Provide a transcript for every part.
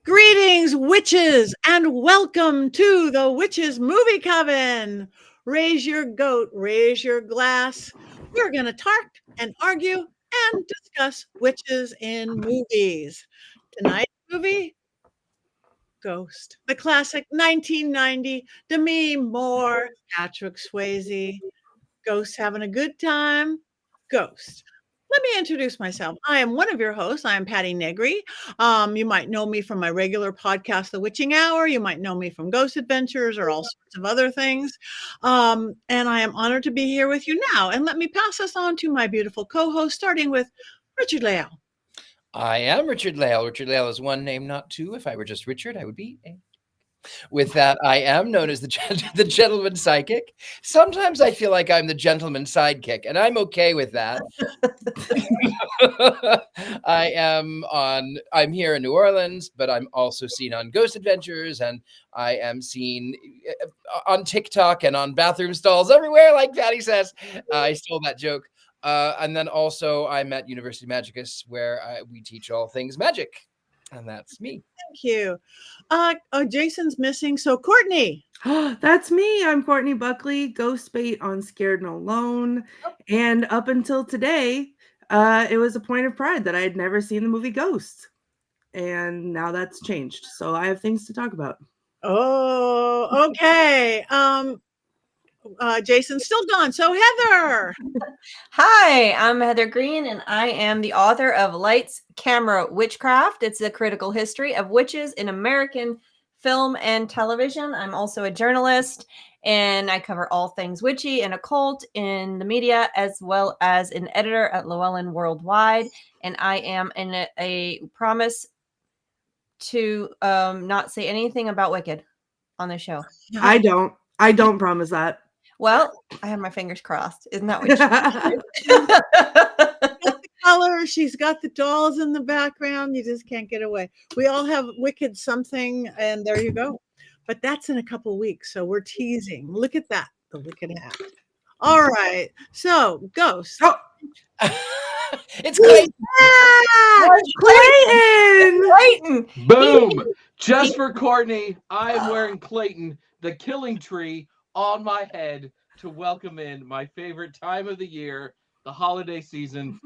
Greetings, witches, and welcome to the Witches Movie Coven. Raise your goat, raise your glass. We're going to talk and argue and discuss witches in movies. Tonight's movie, Ghost, the classic 1990 Demi Moore, Patrick Swayze. Ghost having a good time. Ghost. Let me introduce myself. I am one of your hosts. I am Patti Negri. You might know me from my regular podcast, The Witching Hour. You might know me from Ghost Adventures or all sorts of other things. And I am honored to be here with you now. And let me pass this on to my beautiful co-host, starting with Richard-Lael. I am Richard-Lael. Richard-Lael is one name, not two. If I were just Richard, I would be a. With that, I am known as the gentleman psychic. Sometimes I feel like I'm the gentleman sidekick, and I'm okay with that. I'm here in New Orleans, but I'm also seen on Ghost Adventures, and I am seen on TikTok and on bathroom stalls everywhere, like Patti says. I stole that joke. And then also I'm at University Magicus, where we teach all things magic. And that's me. Thank you. Jason's missing. So Courtney. That's me. I'm Courtney Buckley, ghost bait on Scared and Alone. And up until today, it was a point of pride that I had never seen the movie Ghost. And now that's changed. So I have things to talk about. Oh, okay. Jason's still gone. So Heather. Hi, I'm Heather Greene, and I am the author of Lights, Camera, Witchcraft. It's a critical history of witches in American film and television. I'm also a journalist, and I cover all things witchy and occult in the media, as well as an editor at Llewellyn Worldwide. And I am in a promise to not say anything about Wicked on the show. I don't promise that. Well, I have my fingers crossed. Isn't that what you got the color? She's got the dolls in the background. You just can't get away. We all have Wicked something, and there you go. But that's in a couple of weeks, so we're teasing. Look at that, the Wicked hat. All right, so Ghost. Oh. It's Clayton. Clayton. Boom! Just for Courtney, I am wearing Clayton, the killing tree, on my head to welcome in my favorite time of the year, the holiday season.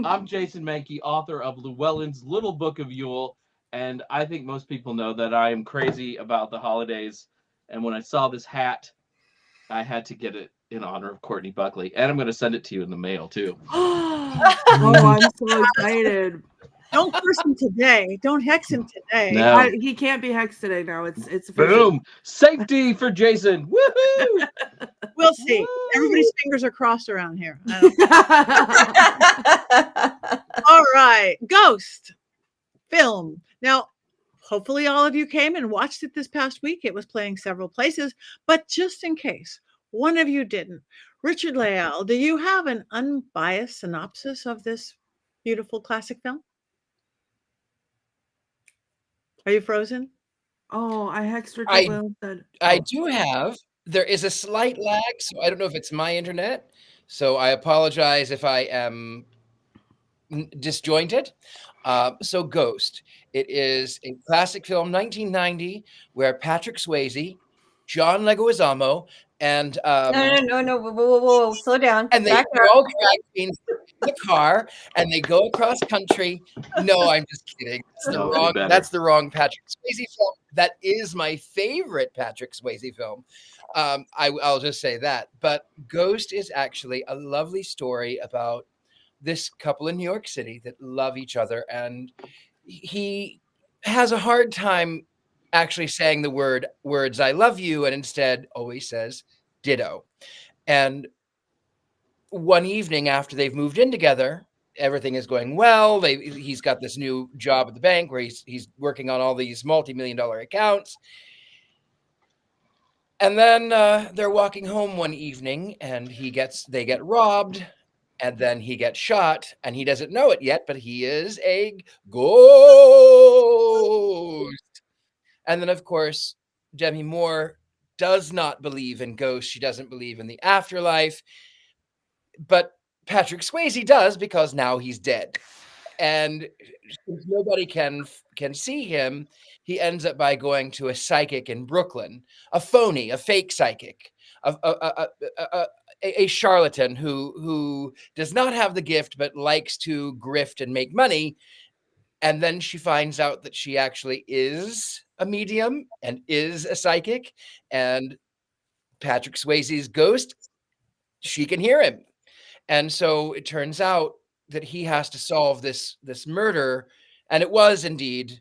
I'm Jason Mankey, author of Llewellyn's Little Book of Yule, and I think most people know that I am crazy about the holidays. And when I saw this hat, I had to get it in honor of Courtney Buckley, and I'm going to send it to you in the mail too. Oh, I'm so excited. Don't curse him today. Don't hex him today. No. He can't be hexed today now. It's boom. Safety for Jason. Woohoo! We'll see. Everybody's fingers are crossed around here. All right. Ghost film. Now, hopefully all of you came and watched it this past week. It was playing several places, but just in case one of you didn't, Richard-Lael, do you have an unbiased synopsis of this beautiful classic film? Are you frozen? Oh, I hexed her. I do have. There is a slight lag, so I don't know if it's my internet. So I apologize if I am disjointed. So Ghost. It is a classic film, 1990, where Patrick Swayze, John Leguizamo, and no, whoa, slow down. And they all drag queens in the car, and they go across country. No, I'm just kidding. That's the wrong Patrick Swayze film. That is my favorite Patrick Swayze film. I'll just say that. But Ghost is actually a lovely story about this couple in New York City that love each other, and he has a hard time actually saying the words "I love you," and instead always says "ditto." And one evening after they've moved in together, everything is going well. He's got this new job at the bank where he's working on all these multi-million-dollar accounts. And then they're walking home one evening, and they get robbed, and then he gets shot, and he doesn't know it yet, but he is a ghost. And then, of course, Demi Moore does not believe in ghosts. She doesn't believe in the afterlife. But Patrick Swayze does, because now he's dead. and since nobody can see him, he ends up by going to a psychic in Brooklyn, a phony, a fake psychic, a charlatan who does not have the gift but likes to grift and make money. And then she finds out that she actually is a medium and is a psychic, and Patrick Swayze's ghost, she can hear him. And so it turns out that he has to solve this murder, and it was indeed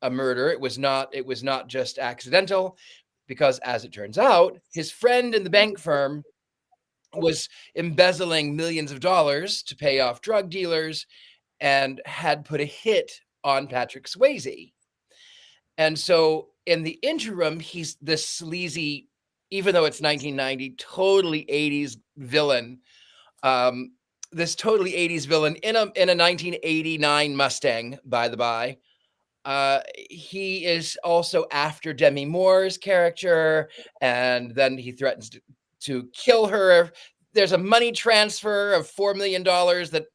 a murder. It was not just accidental, because as it turns out, his friend in the bank firm was embezzling millions of dollars to pay off drug dealers and had put a hit on Patrick Swayze. And so in the interim, he's this sleazy, even though it's 1990, totally 80s villain. This totally 80s villain in a 1989 Mustang, by the by. He is also after Demi Moore's character, and then he threatens to kill her. There's a money transfer of $4 million that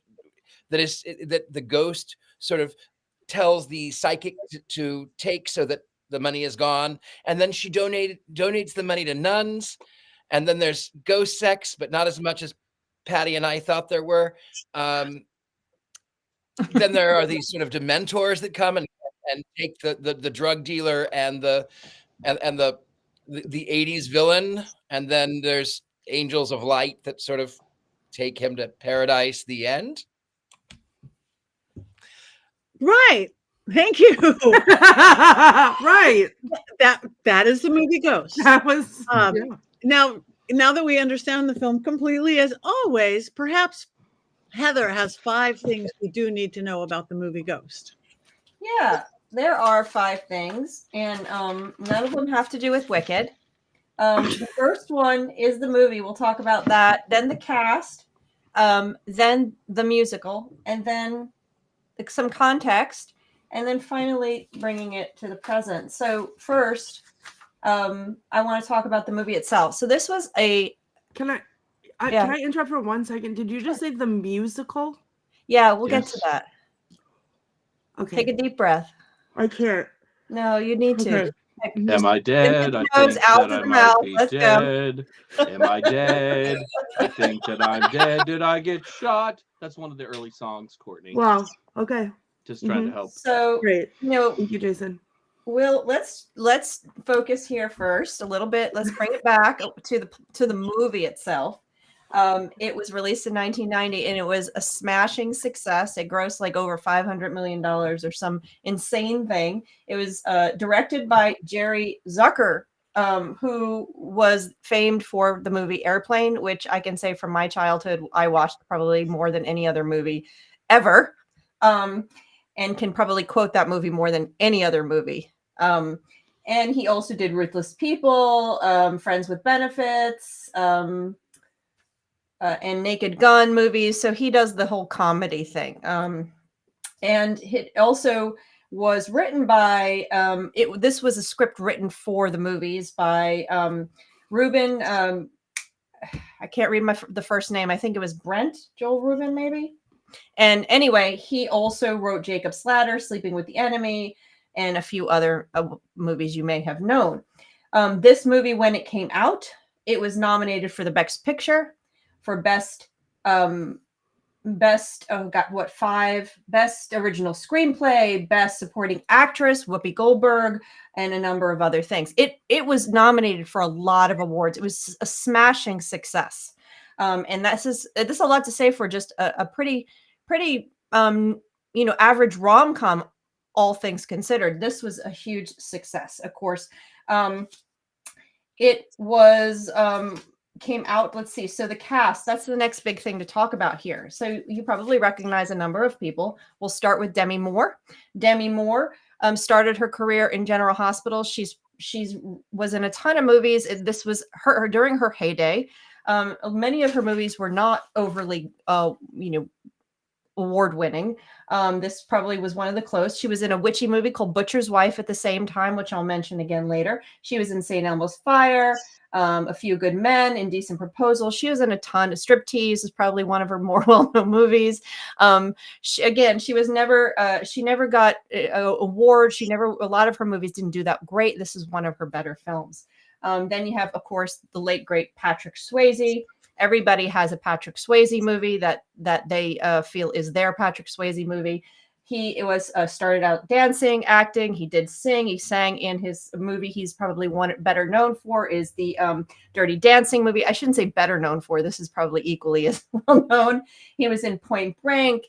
the ghost sort of tells the psychic to take so that the money is gone, and then she donates the money to nuns, and then there's ghost sex, but not as much as Patti and I thought there were. Then there are these sort of dementors that come and take the drug dealer and the 80s villain, and then there's angels of light that sort of take him to paradise. The end. Right. Thank you. Right. That is the movie Ghost. That was Now that we understand the film completely, as always, perhaps Heather has 5 things we do need to know about the movie Ghost. Yeah, there are 5 things, and none of them have to do with Wicked. The first one is the movie. We'll talk about that. Then the cast, then the musical, and then some context, and then finally bringing it to the present. So first, I want to talk about the movie itself. So this was a... Can I interrupt for 1 second? Did you just say the musical? Yeah, we'll get to that. Okay. Take a deep breath. I can't. No, you need to. Okay. Am I dead? I think that I might be dead. Am I dead? I think that I'm dead. Did I get shot? That's one of the early songs, Courtney. Wow. Okay. Just trying to help. So Great. You Thank you, Jason. let's focus here first a little bit. Let's bring it back to the movie itself. It was released in 1990, and it was a smashing success. It grossed like over $500 million or some insane thing. It was directed by Jerry Zucker, who was famed for the movie Airplane, which I can say from my childhood, I watched probably more than any other movie ever, and can probably quote that movie more than any other movie. And he also did Ruthless People, Friends with Benefits, and Naked Gun movies. So he does the whole comedy thing. And it also was written by, this was a script written for the movies by Reuben. I can't read the first name. I think it was Joel Reuben, maybe. And anyway, he also wrote Jacob's Ladder, Sleeping with the Enemy, and a few other movies you may have known. This movie, when it came out, it was nominated for the Best Picture, for best original screenplay, best supporting actress, Whoopi Goldberg, and a number of other things. It was nominated for a lot of awards. It was a smashing success. And this is a lot to say for just a pretty average rom-com, all things considered. This was a huge success, of course. It was came out, let's see, so the cast, that's the next big thing to talk about here. So you probably recognize a number of people. We'll start with Demi Moore. Demi Moore started her career in General Hospital. She's was in a ton of movies. This was her during her heyday. Many of her movies were not overly award-winning. This probably was one of the close. She was in a witchy movie called Butcher's Wife at the same time, which I'll mention again later. She was in St. Elmo's Fire, A Few Good Men, Indecent Proposal. She was in a ton of Striptease is probably one of her more well-known movies. She was never, she never got an award. A lot of her movies didn't do that great. This is one of her better films. Then you have, of course, the late, great Patrick Swayze. Everybody has a Patrick Swayze movie that they feel is their Patrick Swayze movie. He started out dancing, acting. He did sing. He sang in his movie. He's probably better known for is the Dirty Dancing movie. I shouldn't say better known for. This is probably equally as well known. He was in Point Break.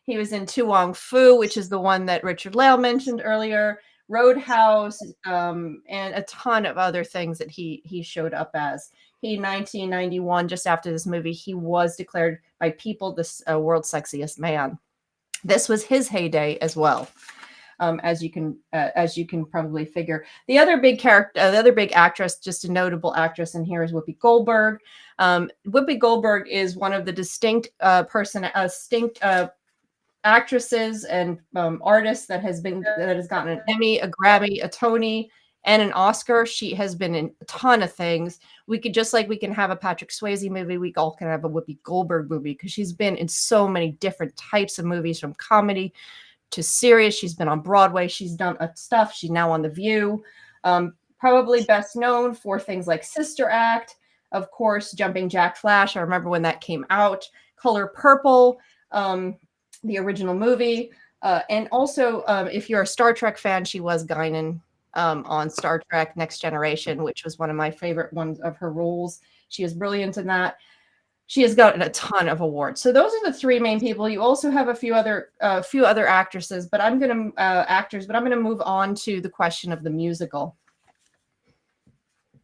He was in Tu Wong Fu, which is the one that Richard-Lael mentioned earlier. Roadhouse, and a ton of other things that he showed up as. In 1991, just after this movie, he was declared by People the world's sexiest man. This was his heyday as well, as you can probably figure. The other big actress, just a notable actress in here, is Whoopi Goldberg. Whoopi Goldberg is one of the distinct actresses and artists that has gotten an Emmy, a Grammy, a Tony, and an Oscar. She has been in a ton of things. We can have a Patrick Swayze movie, we all can have a Whoopi Goldberg movie because she's been in so many different types of movies, from comedy to serious. She's been on Broadway. She's done stuff. She's now on The View. Probably best known for things like Sister Act, of course, Jumping Jack Flash. I remember when that came out. Color Purple, the original movie. And also, if you're a Star Trek fan, she was Guinan on Star Trek Next Generation, which was one of my favorite ones of her roles. She is brilliant in that. She has gotten a ton of awards. So those are the three main people. You also have a few other actresses, but I'm going to move on to the question of the musical.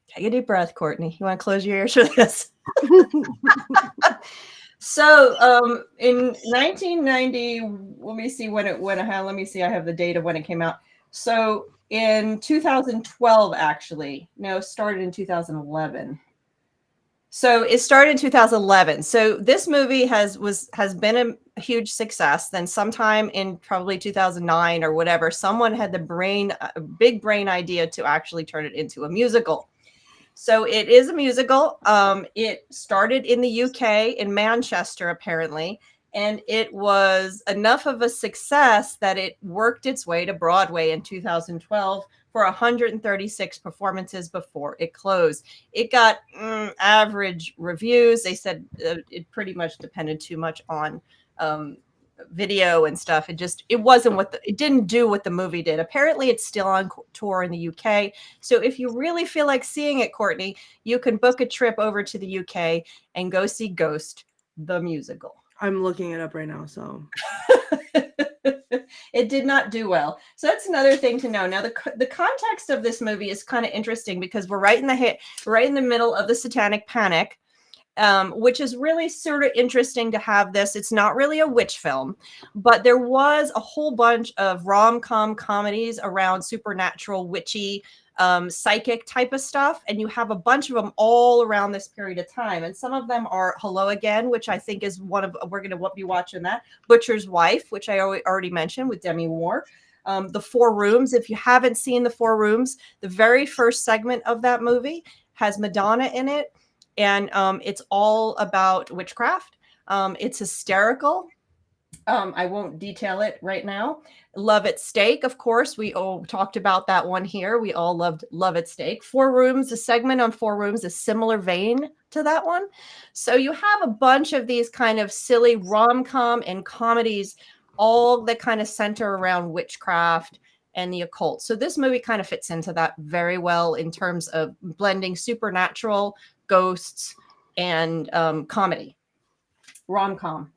Take a deep breath, Courtney. You want to close your ears for this? So in 1990, let me see when it went. Let me see. I have the date of when it came out. So in 2012, actually, no, it started in 2011. So it started in 2011. So this movie has been a huge success. Then sometime in probably 2009 or whatever, someone had the big brain idea to actually turn it into a musical. So it is a musical. It started in the UK, in Manchester, apparently, and it was enough of a success that it worked its way to Broadway in 2012 for 136 performances before it closed. It got average reviews. They said it pretty much depended too much on video and stuff. It didn't do what the movie did. Apparently it's still on tour in the UK. So if you really feel like seeing it, Courtney, you can book a trip over to the UK and go see Ghost, the musical. I'm looking it up right now, so. It did not do well. So that's another thing to know. Now, the context of this movie is kind of interesting because we're right in the middle of the Satanic Panic, which is really sort of interesting to have this. It's not really a witch film, but there was a whole bunch of rom-com comedies around supernatural, witchy, psychic type of stuff. And you have a bunch of them all around this period of time. And some of them are Hello Again, which I think is we're going to be watching that. Butcher's Wife, which I already mentioned with Demi Moore. The Four Rooms. If you haven't seen The Four Rooms, the very first segment of that movie has Madonna in it. And it's all about witchcraft. It's hysterical. I won't detail it right now. Love at Stake, of course. We all talked about that one here. We all loved Love at Stake. Four Rooms, the segment on Four Rooms is similar vein to that one. So you have a bunch of these kind of silly rom-com and comedies, all that kind of center around witchcraft and the occult. So this movie kind of fits into that very well in terms of blending supernatural, ghosts, and comedy, rom-com.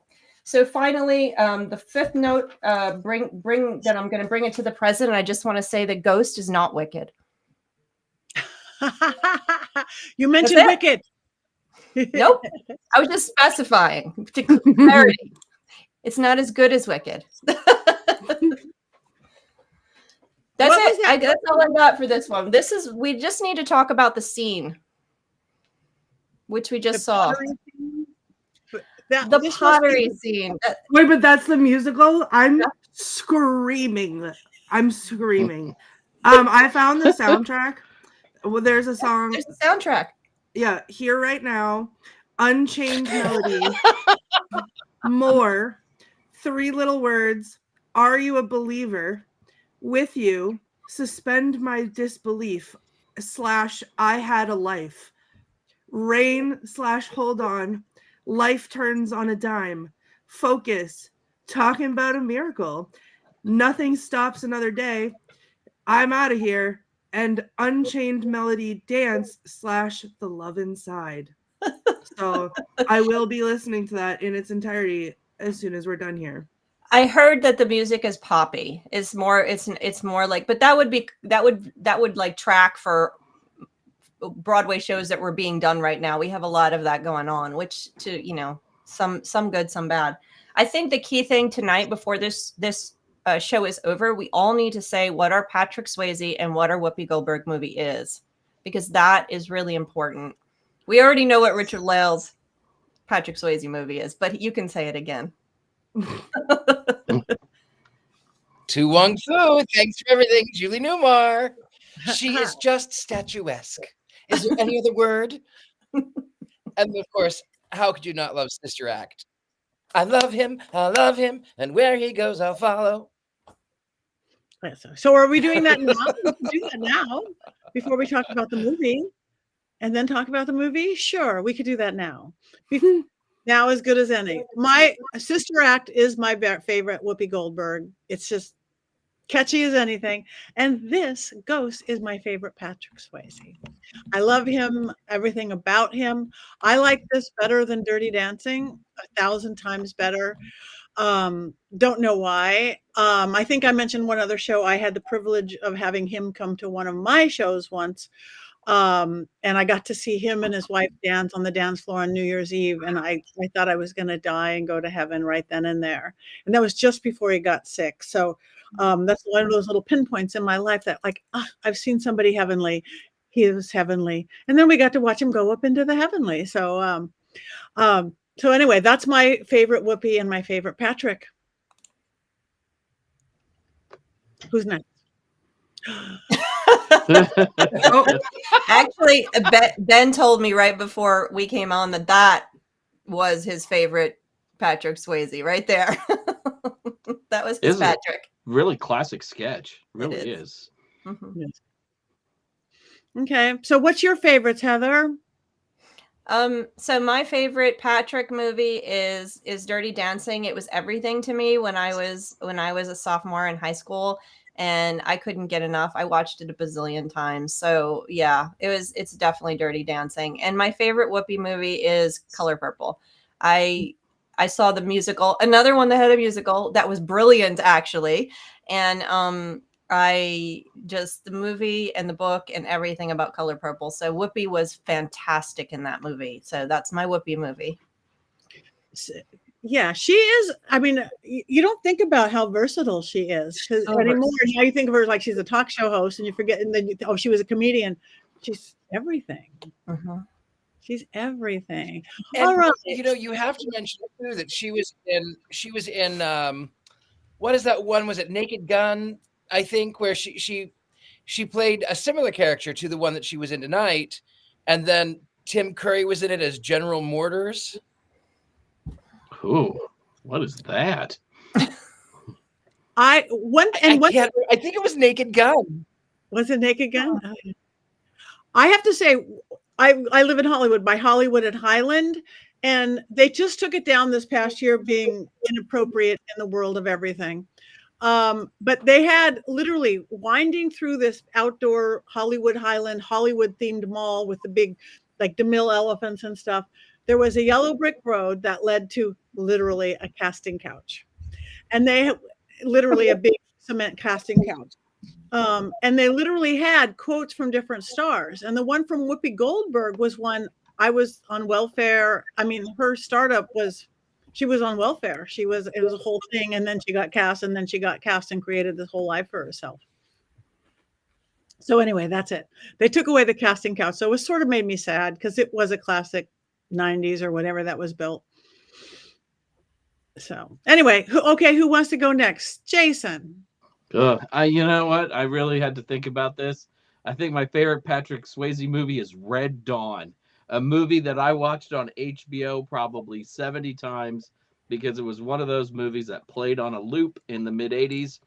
So finally, the fifth note, that I'm going to bring it to the present. I just want to say that Ghost is not wicked. You mentioned wicked. Nope. I was just specifying to clarity. It's not as good as Wicked. That's it. That's all I got for this one. We just need to talk about the scene. which we just The saw. pottery scene? The This must pottery be- scene. Wait, but that's the musical? I'm screaming. I'm screaming. I found the soundtrack. Well, there's a song. There's a soundtrack. Yeah, Here Right Now, Unchained Melody, More, Three Little Words, Are You a Believer, With You, Suspend My Disbelief, / I Had a Life, Rain / Hold On, Life Turns on a Dime, Focus, Talking About a Miracle, Nothing Stops Another Day, I'm Out of Here, and Unchained Melody Dance / The Love Inside. So I will be listening to that in its entirety as soon as we're done here. I heard that the music is poppy. It's more like, but that would like track for Broadway shows that were being done right now. We have a lot of that going on, which some good, some bad. I think the key thing tonight before this show is over, we all need to say what our Patrick Swayze and what our Whoopi Goldberg movie is, because that is really important. We already know what Richard-Lael's Patrick Swayze movie is, but you can say it again. To Wong Fu, thanks for everything, Julie Newmar. She is just statuesque. Is there any other word? And of course, how could you not love Sister Act? I love him, and where he goes, I'll follow. So are we doing that now? We can do that now before we talk about the movie, and then talk about the movie. Sure, we could do that now. Now as good as any. My Sister Act is my favorite Whoopi Goldberg. It's just catchy as anything. And this Ghost is my favorite Patrick Swayze. I love him, everything about him. I like this better than Dirty Dancing, 1,000 times better. Don't know why. I think I mentioned one other show. I had the privilege of having him come to one of my shows once. And I got to see him and his wife dance on the dance floor on New Year's Eve. And I thought I was going to die and go to heaven right then and there. And that was just before he got sick. So that's one of those little pinpoints in my life that I've seen somebody heavenly. He was heavenly. And then we got to watch him go up into the heavenly. So anyway, that's my favorite Whoopi and my favorite Patrick. Who's next? Actually, Ben told me right before we came on that was his favorite Patrick Swayze right there. That was his Patrick. Really classic sketch. Really is. Mm-hmm. Yes. Okay, so what's your favorites, Heather? So my favorite Patrick movie is Dirty Dancing. It was everything to me when I was a sophomore in high school, and I couldn't get enough. I watched it a bazillion times. So yeah, it's definitely Dirty Dancing. And my favorite Whoopi movie is Color Purple. I saw the musical, another one that had a musical that was brilliant actually. And the movie and the book and everything about Color Purple. So Whoopi was fantastic in that movie. So that's my Whoopi movie. Yeah, she is. I mean, you don't think about how versatile she is anymore. Now you think of her like she's a talk show host, and you forget, and then she was a comedian. She's everything. Uh-huh. She's everything. And, all right. You have to mention too that she was in what is that one? Was it Naked Gun? I think where she played a similar character to the one that she was in tonight, and then Tim Curry was in it as General Mortars. Ooh, what is that? I think it was Naked Gun. Was it Naked Gun? Oh. I have to say, I live in Hollywood, by Hollywood at Highland, and they just took it down this past year being inappropriate in the world of everything. But they had literally winding through this outdoor Hollywood Highland, Hollywood themed mall with the big, like DeMille elephants and stuff. There was a yellow brick road that led to literally a casting couch, and they literally a big cement casting couch. And they literally had quotes from different stars. And the one from Whoopi Goldberg was one, I was on welfare. I mean, her startup she was on welfare. It was a whole thing. And then she got cast, and created this whole life for herself. So anyway, that's it. They took away the casting couch. So it sort of made me sad because it was a classic 90s or whatever that was built. So anyway, who wants to go next? Jason. You know what? I really had to think about this. I think my favorite Patrick Swayze movie is Red Dawn, a movie that I watched on HBO probably 70 times because it was one of those movies that played on a loop in the mid 80s,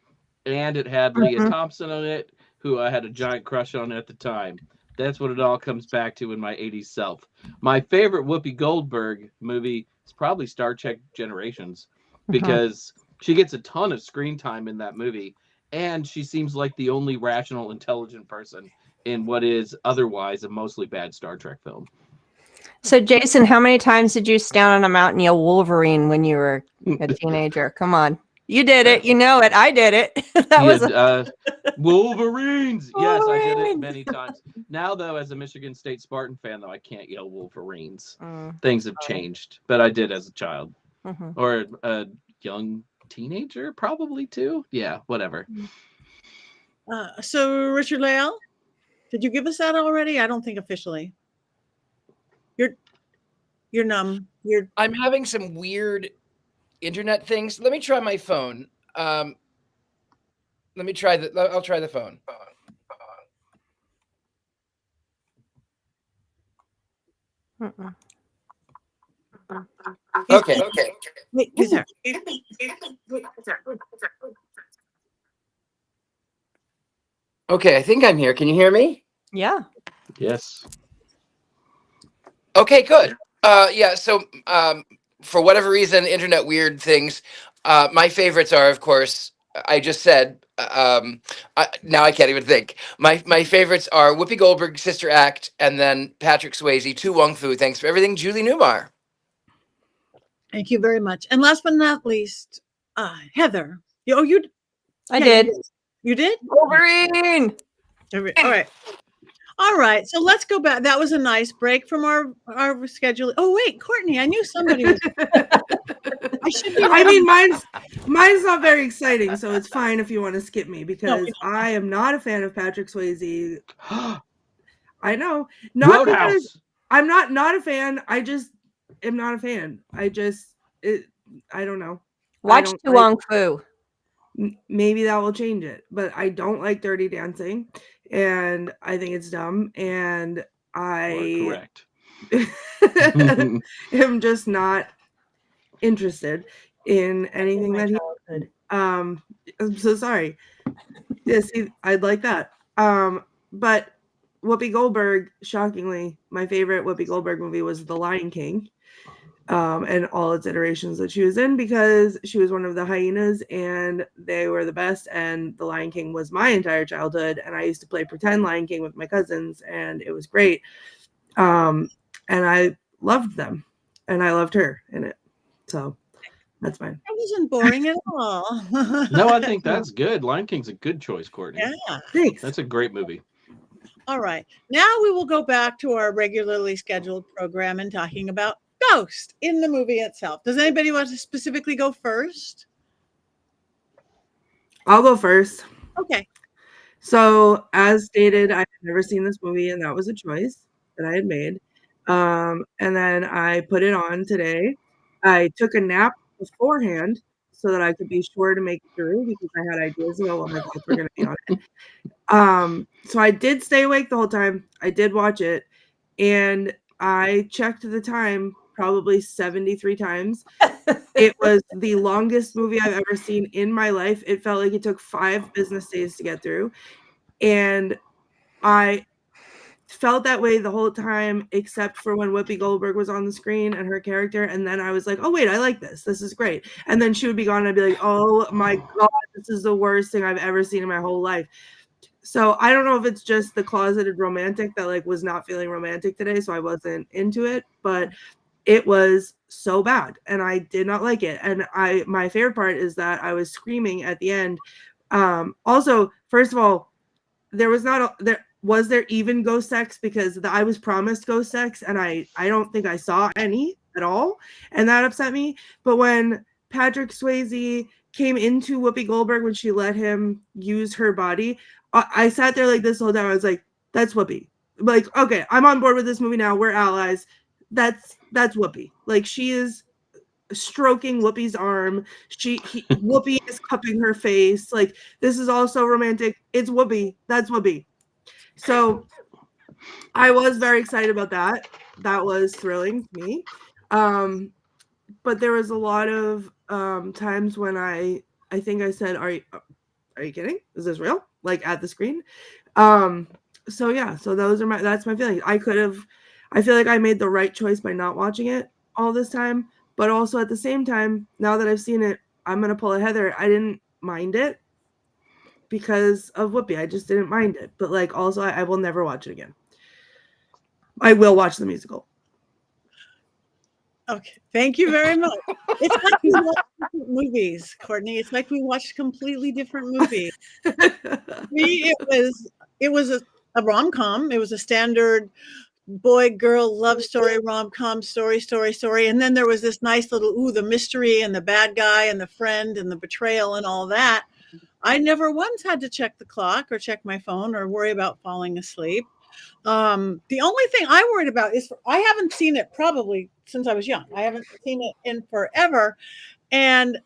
and it had Leah Thompson on it, who I had a giant crush on at the time. That's what it all comes back to in my 80s self. My favorite Whoopi Goldberg movie is probably Star Trek Generations because she gets a ton of screen time in that movie. And she seems like the only rational, intelligent person in what is otherwise a mostly bad Star Trek film. So, Jason, how many times did you stand on a mountain yell Wolverine when you were a teenager? Come on. You did it. You know it. I did it. Wolverines. Yes, I did it many times. Now, though, as a Michigan State Spartan fan, though, I can't yell Wolverines. Things have changed, but I did as a child or a young teenager, probably too. Yeah, whatever. So Richard-Lael, did you give us that already? I don't think officially. You're numb. I'm having some weird internet things. Let me try my phone. I'll try the phone. Okay. Wait, is there? Okay, I think I'm here. Can you hear me? Yeah. Yes. Okay, good. Yeah, so for whatever reason, internet weird things, my favorites are, of course, I just said, now I can't even think. My favorites are Whoopi Goldberg, Sister Act, and then Patrick Swayze, Tu Wong Fu. Thanks for everything, Julie Newmar. Thank you very much. And last but not least, Heather. I did. You did? Wolverine. All right. So let's go back. That was a nice break from our schedule. Oh, wait, Courtney, I knew somebody was. I mean, mine's not very exciting, so it's fine if you want to skip me because I am not a fan of Patrick Swayze. I know. Not because I'm not a fan. I just am not a fan. I don't know. Watch Tu Wong Fu. Maybe that will change it, but I don't like Dirty Dancing, and I think it's dumb, and I am just not interested in anything that he did. I'm so sorry. Yeah, see, I'd like that. But Whoopi Goldberg, shockingly, my favorite Whoopi Goldberg movie was The Lion King. And all its iterations that she was in because she was one of the hyenas and they were the best. And The Lion King was my entire childhood. And I used to play pretend Lion King with my cousins and it was great. And I loved them and I loved her in it. So that's fine. That wasn't boring at all. No, I think that's good. Lion King's a good choice, Courtney. Yeah. Thanks. That's a great movie. All right. Now we will go back to our regularly scheduled program and talking about Ghost in the movie itself. Does anybody want to specifically go first? I'll go first. Okay. So as stated, I had never seen this movie and that was a choice that I had made. And then I put it on today. I took a nap beforehand so that I could be sure to make it through because I had ideas about what my thoughts were going to be on it. So I did stay awake the whole time. I did watch it and I checked the time probably 73 times. It was the longest movie I've ever seen in my life. It felt like it took 5 business days to get through. And I felt that way the whole time, except for when Whoopi Goldberg was on the screen and her character. And then I was like, oh, wait, I like this. This is great. And then she would be gone. And I'd be like, oh my God, this is the worst thing I've ever seen in my whole life. So I don't know if it's just the closeted romantic that was not feeling romantic today. So I wasn't into it, but it was so bad and I did not like it. And my favorite part is that I was screaming at the end. Also, first of all, was there even ghost sex because I was promised ghost sex and I don't think I saw any at all. And that upset me. But when Patrick Swayze came into Whoopi Goldberg, when she let him use her body, I sat there like this the whole time. I was like, that's Whoopi. Like, okay, I'm on board with this movie now. We're allies. that's Whoopi. Like, she is stroking Whoopi's arm. Whoopi is cupping her face. Like, this is also romantic. It's Whoopi. That's Whoopi. So I was very excited about that. That was thrilling me. But there was a lot of times when I think I said, are you kidding? Is this real? Like, at the screen. So yeah, so that's my feeling. I feel like I made the right choice by not watching it all this time, but also at the same time, now that I've seen it, I'm gonna pull a Heather. I didn't mind it because of Whoopi. I just didn't mind it. But like, also, I will never watch it again. I will watch the musical. Okay, thank you very much. It's like we watch different movies, Courtney. It's like we watched completely different movies. Me, it was a rom-com. It was a standard boy-girl love story, rom-com, story. And then there was this nice little, the mystery and the bad guy and the friend and the betrayal and all that. I never once had to check the clock or check my phone or worry about falling asleep. The only thing I worried about is I haven't seen it probably since I was young. I haven't seen it in forever. And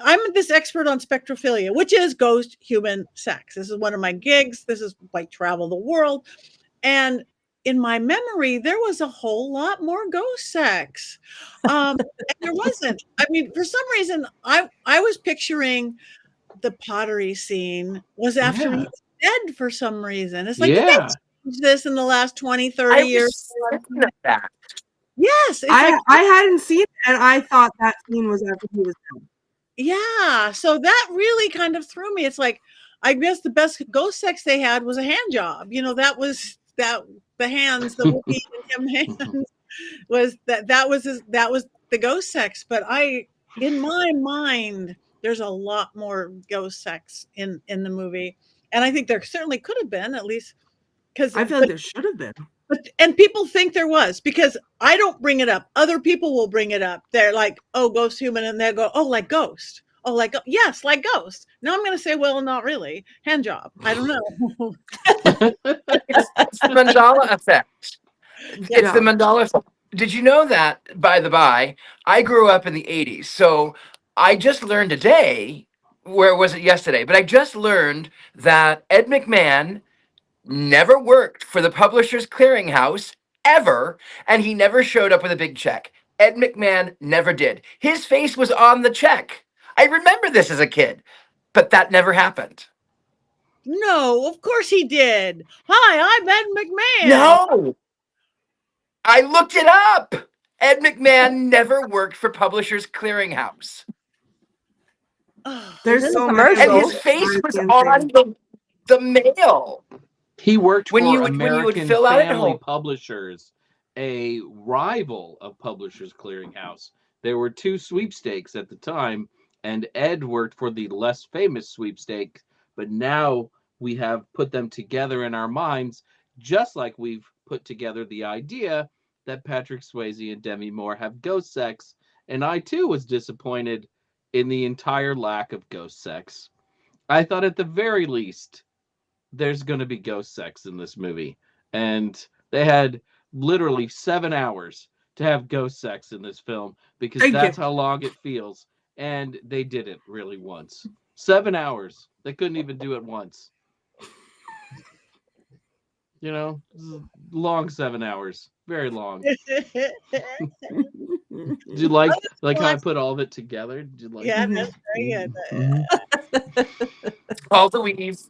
I'm this expert on spectrophilia, which is ghost human sex. This is one of my gigs. This is like travel the world. And in my memory, there was a whole lot more ghost sex. And there wasn't. I mean, for some reason, I was picturing the pottery scene was after he was dead for some reason. It's like, did they change this in the last 20, 30 years? That. Yes. I hadn't seen it, and I thought that scene was after he was dead. Yeah. So that really kind of threw me. It's like, I guess the best ghost sex they had was a hand job. You know, that was the hands, the Whoopi and him hands that was the ghost sex. But in my mind, there's a lot more ghost sex in the movie. And I think there certainly could have been, at least because I feel like there should have been. And people think there was, because I don't bring it up. Other people will bring it up. They're like, oh, ghost human. And they'll go, oh, like ghost. Oh, like, yes, like ghost. Now I'm going to say, well, not really. Hand job. I don't know. It's the Mandela effect. Yeah. It's the Mandela effect. Did you know that, by the by, I grew up in the 80s. So I just learned today, where was it yesterday? But I just learned that Ed McMahon never worked for the Publishers Clearinghouse ever, and he never showed up with a big check. Ed McMahon never did. His face was on the check. I remember this as a kid, but that never happened. No, of course he did. Hi, I'm Ed McMahon. No, I looked it up. Ed McMahon never worked for Publishers Clearinghouse. There's so commercials. many. And his face was on the mail. He worked for when you American would fill out at Family home. Publishers, a rival of Publishers Clearinghouse. There were two sweepstakes at the time, and Ed worked for the less famous sweepstake, but now we have put them together in our minds, just like we've put together the idea that Patrick Swayze and Demi Moore have ghost sex, and I too was disappointed in the entire lack of ghost sex. I thought at the very least there's going to be ghost sex in this movie, and they had literally 7 hours to have ghost sex in this film, because that's how long it feels, and they did it really once. 7 hours. They couldn't even do it once. You know, long 7 hours. Very long. Did you like how I put all of it together? Did you like Yeah, it? that's very good. All the weaves.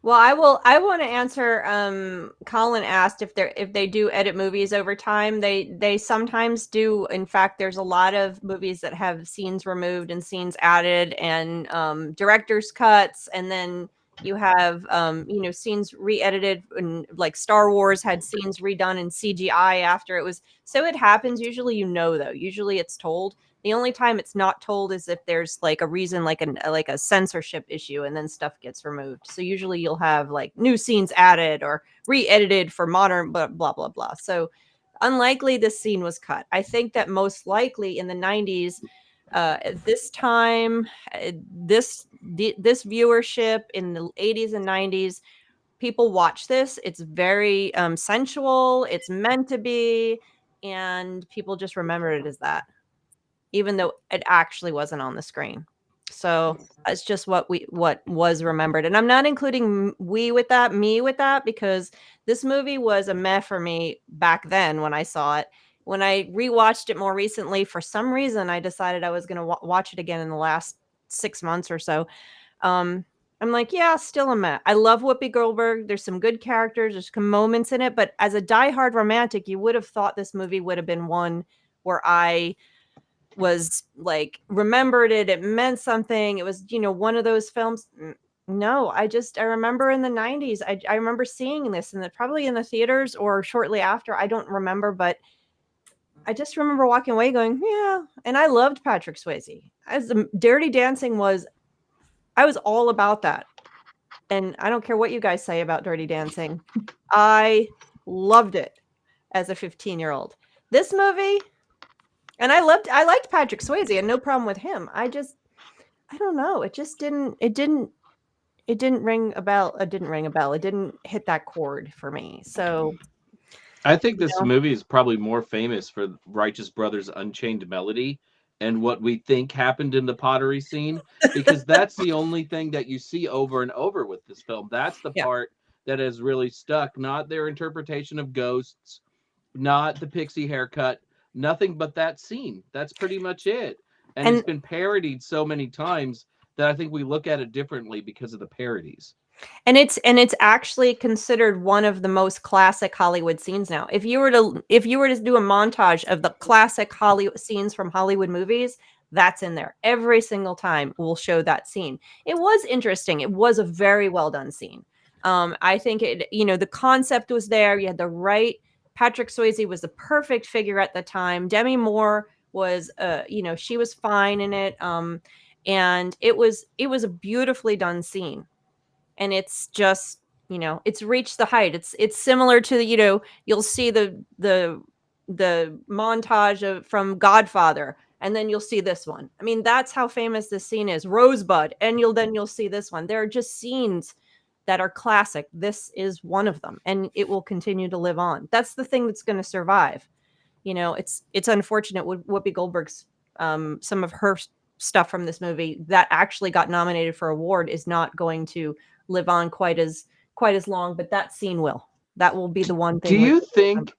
Well, I want to answer. Colin asked if they do edit movies over time. They sometimes do. In fact, there's a lot of movies that have scenes removed and scenes added, and director's cuts, and then you have scenes re-edited, and like Star Wars had scenes redone in CGI after it was. So it happens. Usually, though. Usually it's told. The only time it's not told is if there's like a reason, like a censorship issue, and then stuff gets removed. So usually you'll have like new scenes added or re-edited for modern, blah, blah, blah, blah. So unlikely this scene was cut. I think that most likely in the 90s, at this time, this viewership in the 80s and 90s people watch this. It's very sensual. It's meant to be, and people just remember it as that, even though it actually wasn't on the screen. So it's just what was remembered. And I'm not including me with that, because this movie was a meh for me back then when I saw it. When I rewatched it more recently, for some reason, I decided I was going to watch it again in the last 6 months or so. I'm like, yeah, still a meh. I love Whoopi Goldberg. There's some good characters. There's some moments in it. But as a diehard romantic, you would have thought this movie would have been one where I was like, remembered it. It meant something. It was, one of those films. No, I remember in the 90s, I remember seeing this probably in the theaters or shortly after. I don't remember, but I just remember walking away going, yeah. And I loved Patrick Swayze. As the Dirty Dancing I was all about that. And I don't care what you guys say about Dirty Dancing. I loved it as a 15-year-old. This movie, and I liked Patrick Swayze. I had no problem with him. I don't know. It just didn't ring a bell. It didn't ring a bell. It didn't hit that chord for me. So I think this movie is probably more famous for Righteous Brothers' Unchained Melody and what we think happened in the pottery scene, because that's the only thing that you see over and over with this film. That's the part that has really stuck, not their interpretation of ghosts, not the pixie haircut, nothing but that scene. That's pretty much it. And it's been parodied so many times that I think we look at it differently because of the parodies. And it's actually considered one of the most classic Hollywood scenes now. If you were to do a montage of the classic Hollywood scenes from Hollywood movies, that's in there. Every single time we'll show that scene. It was interesting. It was a very well done scene. I think the concept was there. You had the right. Patrick Swayze was the perfect figure at the time. Demi Moore was, she was fine in it. And it was a beautifully done scene. And it's just, it's reached the height. It's similar to you'll see the montage from Godfather, and then you'll see this one. I mean, that's how famous this scene is. Rosebud, and you'll see this one. There are just scenes that are classic. This is one of them, and it will continue to live on. That's the thing that's going to survive. It's unfortunate with Whoopi Goldberg's some of her stuff from this movie that actually got nominated for award is not going to live on quite as long, but that scene will. That will be the one thing. Do you think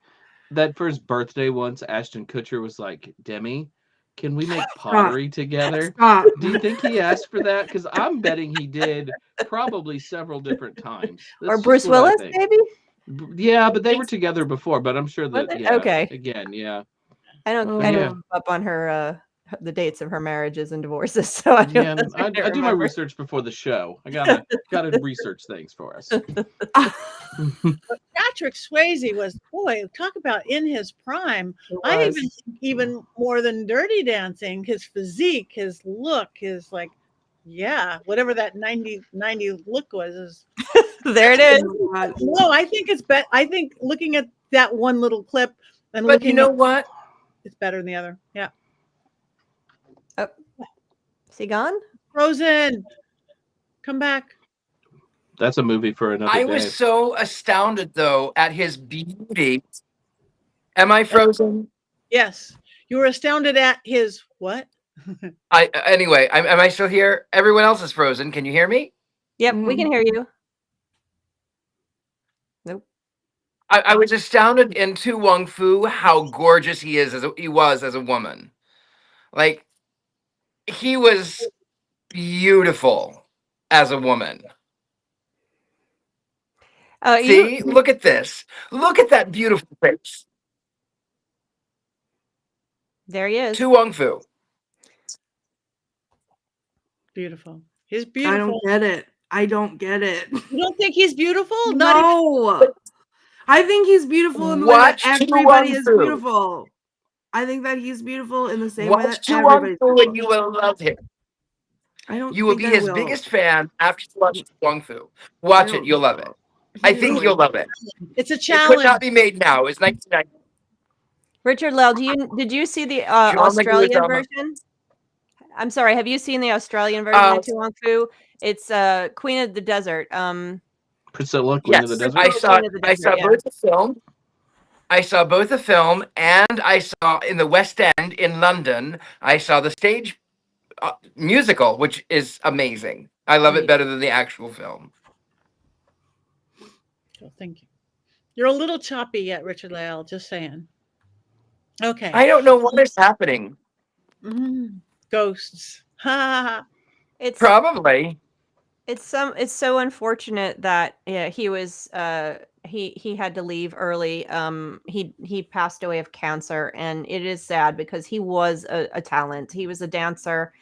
that for his birthday once, Ashton Kutcher was like, Demi, can we make pottery together? Stop. Do you think he asked for that? Because I'm betting he did probably several different times. That's or Bruce Willis, maybe? Yeah, but they were together before, but I'm sure that, okay. Again, yeah. I don't keep up on her the dates of her marriages and divorces. So I do my research before the show. I gotta research things for us. Patrick Swayze was, talk about in his prime. I even more than Dirty Dancing, his physique, his look, his whatever that 90 look was. There it is. No, I think it's better. I think looking at that one little clip but you know what? It's better than the other. Yeah. Oh, is he gone? Frozen. Come back. That's a movie for another day. I was so astounded, though, at his beauty. Am I frozen? Yes. You were astounded at his what? Anyway, am I still here? Everyone else is frozen. Can you hear me? Yep, we can hear you. Nope. I was astounded in Tu Wong Fu how gorgeous he was as a woman. Like, he was beautiful as a woman. See, look at this. Look at that beautiful face. There he is. Tu Wong Fu. Beautiful. He's beautiful. I don't get it. You don't think he's beautiful? No. I think he's beautiful in the way that everybody is beautiful. I think that he's beautiful in the same way that everybody's beautiful. And you will love him. You will be his biggest fan after you watch Tu Wong Fu. Watch it. You'll love it. I think you'll love it. It's a challenge. It could not be made now. It's 1990. Richard-Lael, did you see the Australian version? I'm sorry. Have you seen the Australian version of Tu Wong Fu? It's Queen of the Desert. Priscilla, Queen of the Yes, Desert? I saw Queen of the Desert, yeah. both the film. I saw both the film, and I saw in the West End in London. I saw the stage musical, which is amazing. I love it better than the actual film. Oh, thank you. You're a little choppy yet, Richard-Lael, just saying. Okay. I don't know what is happening. Ghosts. Ha. It's Probably. it's so unfortunate that he was he had to leave early. He passed away of cancer, and it is sad because he was a talent. He was a dancer.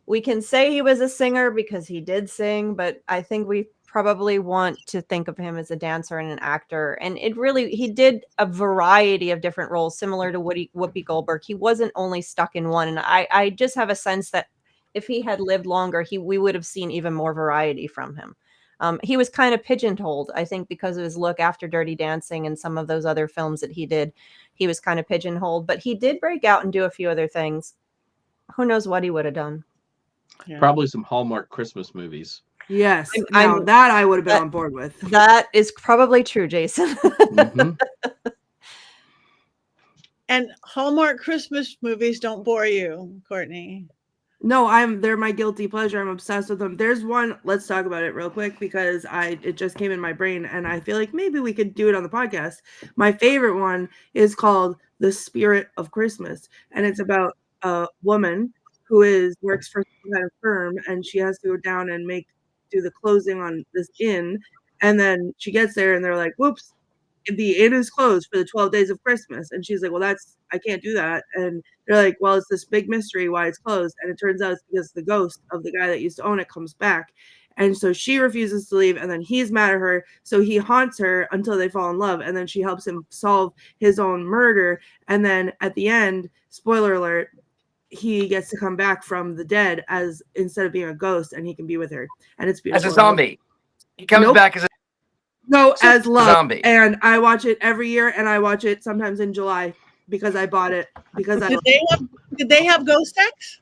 We can say he was a singer because he did sing, but I think we probably want to think of him as a dancer and an actor. And he did a variety of different roles, similar to Whoopi Goldberg. He wasn't only stuck in one. And I just have a sense that if he had lived longer, we would have seen even more variety from him. He was kind of pigeonholed, I think, because of his look after Dirty Dancing and some of those other films that he did. He was kind of pigeonholed, but he did break out and do a few other things. Who knows what he would have done? Yeah. Probably some Hallmark Christmas movies. Yes, that I would have been on board with. That is probably true, Jason. And Hallmark Christmas movies don't bore you, Courtney? No, they're my guilty pleasure. I'm obsessed with them. There's one, let's talk about it real quick because it just came in my brain and I feel like maybe we could do it on the podcast. My favorite one is called The Spirit of Christmas, and it's about a woman who works for some kind of firm, and she has to go down and do the closing on this inn, and then she gets there and they're like, whoops, the inn is closed for the 12 days of Christmas. And she's like, well, I can't do that. And they're like, well, it's this big mystery why it's closed. And it turns out it's because the ghost of the guy that used to own it comes back. And so she refuses to leave, and then he's mad at her. So he haunts her until they fall in love. And then she helps him solve his own murder. And then at the end, spoiler alert, he gets to come back from the dead instead of being a ghost, and he can be with her. And it's beautiful. As a zombie. He comes back as as love. Zombie. And I watch it every year, and I watch it sometimes in July because I bought it. Because did they have ghost sex?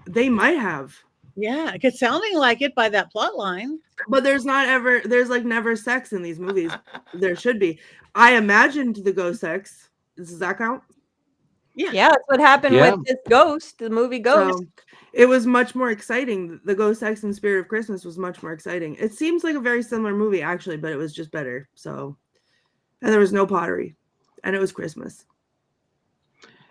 They might have. Yeah, it's sounding like it by that plot line. But there's like never sex in these movies. There should be. I imagined the ghost sex. Does that count? Yeah, that's what happened with this Ghost, the movie Ghost. So, it was much more exciting. The Ghost Sex and Spirit of Christmas was much more exciting. It seems like a very similar movie, actually, but it was just better. So, and there was no pottery, and it was Christmas.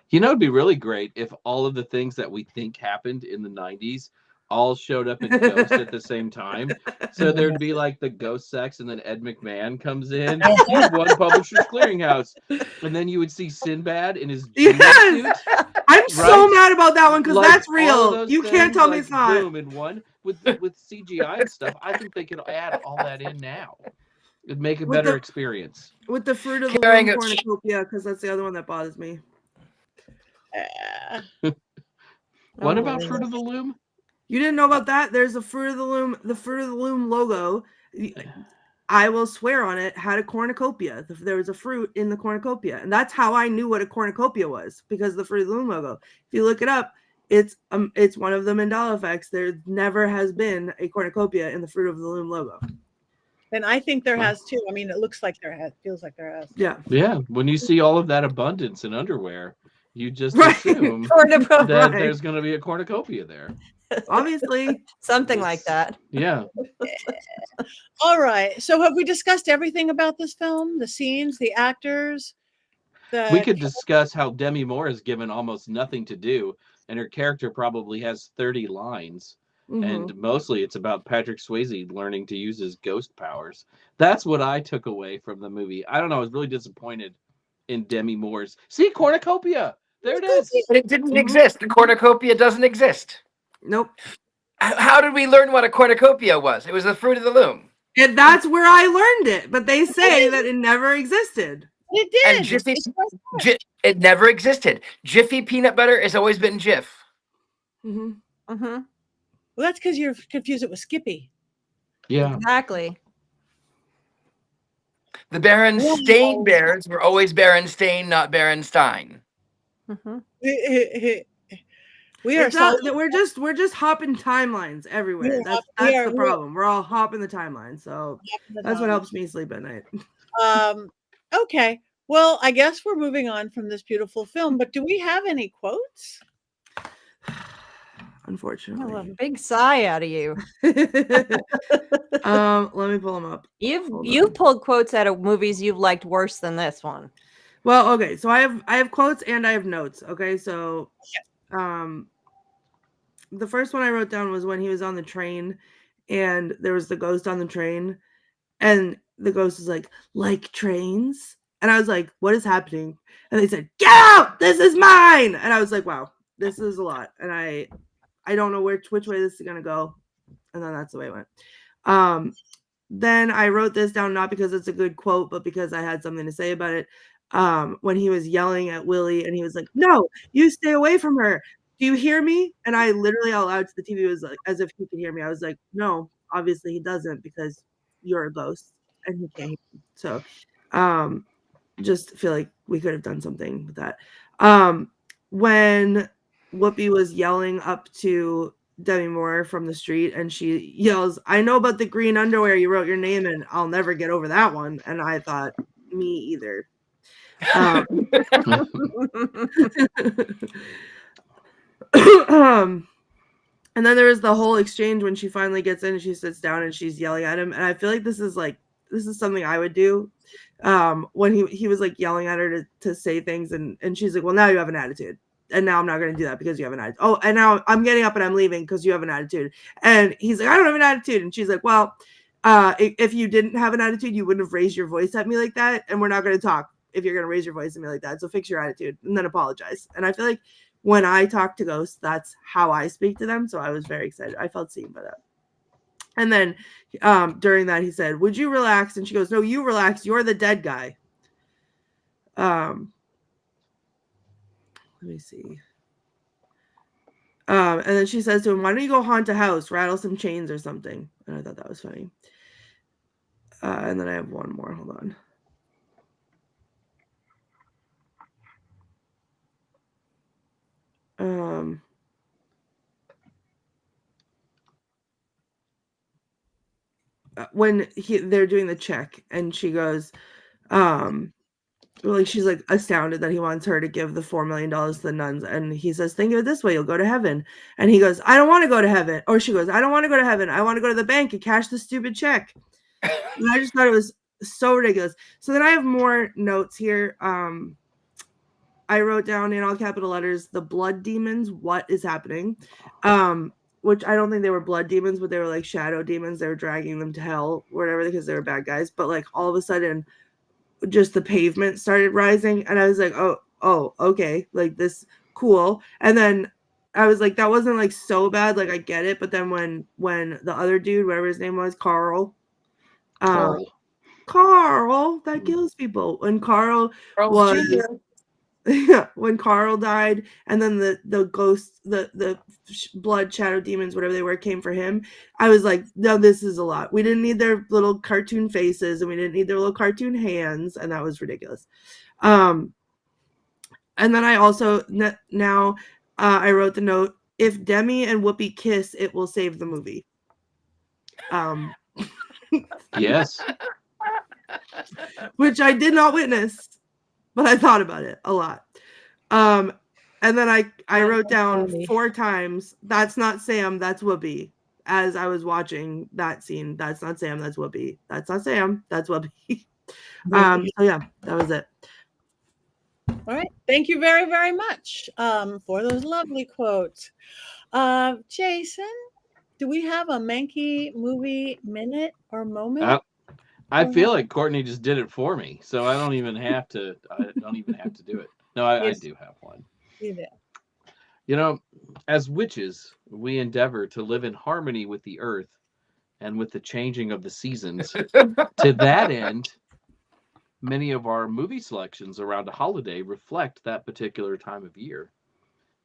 You know, it'd be really great if all of the things that we think happened in the 90s all showed up in Ghost at the same time. So there'd be like the ghost sex, and then Ed McMahon comes in, One Publishers Clearinghouse, and then you would see Sinbad in his suit. I'm so mad about that one because that's real. You can't tell me it's not. Boom, in one with CGI and stuff. I think they could add all that in now. It'd make a better experience. With the Fruit of the Loom cornucopia, because that's the other one that bothers me. What about Fruit of the Loom? You didn't know about that? There's a Fruit of the Loom logo. I will swear on it, had a cornucopia. There was a fruit in the cornucopia. And that's how I knew what a cornucopia was, because of the Fruit of the Loom logo. If you look it up, it's one of the Mandela effects. There never has been a cornucopia in the Fruit of the Loom logo. And I think there has too. I mean, it looks like there has, feels like there has. Yeah. Yeah. When you see all of that abundance in underwear, you just assume that there's going to be a cornucopia there. Obviously. Something like that. Yeah. All right. So have we discussed everything about this film? The scenes, the actors? We could discuss how Demi Moore is given almost nothing to do, and her character probably has 30 lines. Mm-hmm. And mostly it's about Patrick Swayze learning to use his ghost powers. That's what I took away from the movie. I don't know. I was really disappointed in Demi Moore's. See, cornucopia. There it is. But it didn't exist. The cornucopia doesn't exist. Nope. How did we learn what a cornucopia was? It was the Fruit of the Loom. And that's where I learned it. But they say that it never existed. It did. And Jiffy, it never existed. Jiffy peanut butter has always been Jif. Mm-hmm. Mm-hmm. Well, that's because you're confused it with Skippy. Yeah. Exactly. The Berenstain Bears were always Berenstain, not Berenstein. Mm-hmm. We are we're just hopping timelines everywhere. That's the problem. We're all hopping the timeline. So that's what helps me sleep at night. Okay. Well, I guess we're moving on from this beautiful film, but do we have any quotes? Unfortunately. A big sigh out of you. Let me pull them up. You've pulled quotes out of movies you've liked worse than this one. Well, okay. So I have quotes and I have notes. Okay. So the first one I wrote down was when he was on the train and there was the ghost on the train and the ghost was like trains. And I was like, what is happening? And they said, get out! This is mine! And I was like, wow, this is a lot. And I don't know which way this is going to go. And then that's the way it went. Then I wrote this down, not because it's a good quote, but because I had something to say about it. When he was yelling at Willie and he was like, no, you stay away from her. Do you hear me? And I literally out loud to the TV was like, as if he could hear me. I was like, no, obviously he doesn't because you're a ghost and he can't hear me. So, just feel like we could have done something with that. When Whoopi was yelling up to Demi Moore from the street and she yells, I know about the green underwear you wrote your name in. I'll never get over that one. And I thought, me either. And then there was the whole exchange when she finally gets in and she sits down and she's yelling at him. And I feel like this is something I would do. When he was like yelling at her to say things and she's like, well, now you have an attitude. And now I'm not going to do that because you have an attitude. Oh, and now I'm getting up and I'm leaving because you have an attitude. And he's like, I don't have an attitude. And she's like, well, if you didn't have an attitude, you wouldn't have raised your voice at me like that. And we're not going to talk if you're going to raise your voice at me like that. So fix your attitude and then apologize. And I feel like when I talk to ghosts, that's how I speak to them. So I was very excited. I felt seen by that. And then during that, he said, would you relax? And she goes, no, you relax. You're the dead guy. Let me see. And then she says to him, why don't you go haunt a house, rattle some chains or something? And I thought that was funny. And then I have one more. Hold on. When they're doing the check and she goes, she's like astounded that he wants her to give the $4 million to the nuns. And he says, think of it this way, you'll go to heaven. And he goes, I don't want to go to heaven. Or she goes, I don't want to go to heaven. I want to go to the bank and cash the stupid check. And I just thought it was so ridiculous. So then I have more notes here. I wrote down in all capital letters, the blood demons, what is happening? Which I don't think they were blood demons, but they were like shadow demons. They were dragging them to hell or whatever because they were bad guys. But like all of a sudden, just the pavement started rising. And I was like, oh, okay. Like this, cool. And then I was like, that wasn't like so bad. Like I get it. But then when the other dude, whatever his name was, Carl, that kills people. When Carl was... Jr. When Carl died and then the ghost, the blood shadow demons, whatever they were, came for him, I was like, no, this is a lot. We didn't need their little cartoon faces and we didn't need their little cartoon hands, and that was ridiculous. And then I also now I wrote the note, if Demi and Whoopi kiss, it will save the movie. Yes. Which I did not witness, but I thought about it a lot. And then I wrote down 4 times, that's not Sam, that's Whoopi. As I was watching that scene, that's not Sam, that's Whoopi. That's not Sam, that's Whoopi. So yeah, that was it. All right. Thank you very, very much for those lovely quotes. Jason, do we have a Mankey movie minute or moment? I feel like Courtney just did it for me, so I don't even have to. I don't even have to do it. No, I do have one. You do. You know, as witches, we endeavor to live in harmony with the earth and with the changing of the seasons. To that end, many of our movie selections around a holiday reflect that particular time of year.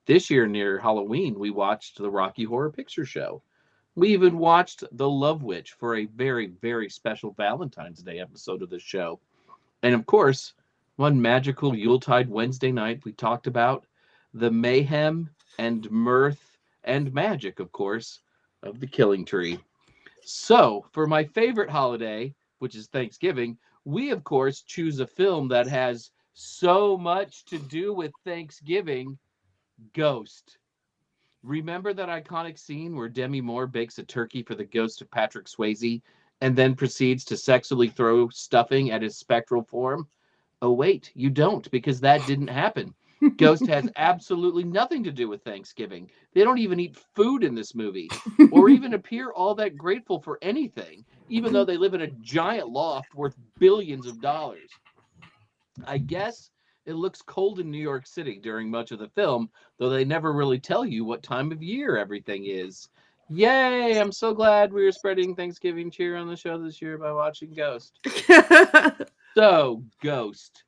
This year, near Halloween, we watched the Rocky Horror Picture Show. We even watched The Love Witch for a very, very special Valentine's Day episode of the show. And of course, one magical Yuletide Wednesday night, we talked about the mayhem and mirth and magic, of course, of the Killing Tree. So, for my favorite holiday, which is Thanksgiving, we, of course, choose a film that has so much to do with Thanksgiving, Ghost. Remember that iconic scene where Demi Moore bakes a turkey for the ghost of Patrick Swayze and then proceeds to sexually throw stuffing at his spectral form? Oh, wait, you don't, because that didn't happen. Ghost has absolutely nothing to do with Thanksgiving. They don't even eat food in this movie or even appear all that grateful for anything, even though they live in a giant loft worth billions of dollars. I guess it looks cold in New York City during much of the film, though they never really tell you what time of year everything is. Yay! I'm so glad we are spreading Thanksgiving cheer on the show this year by watching Ghost. So, Ghost.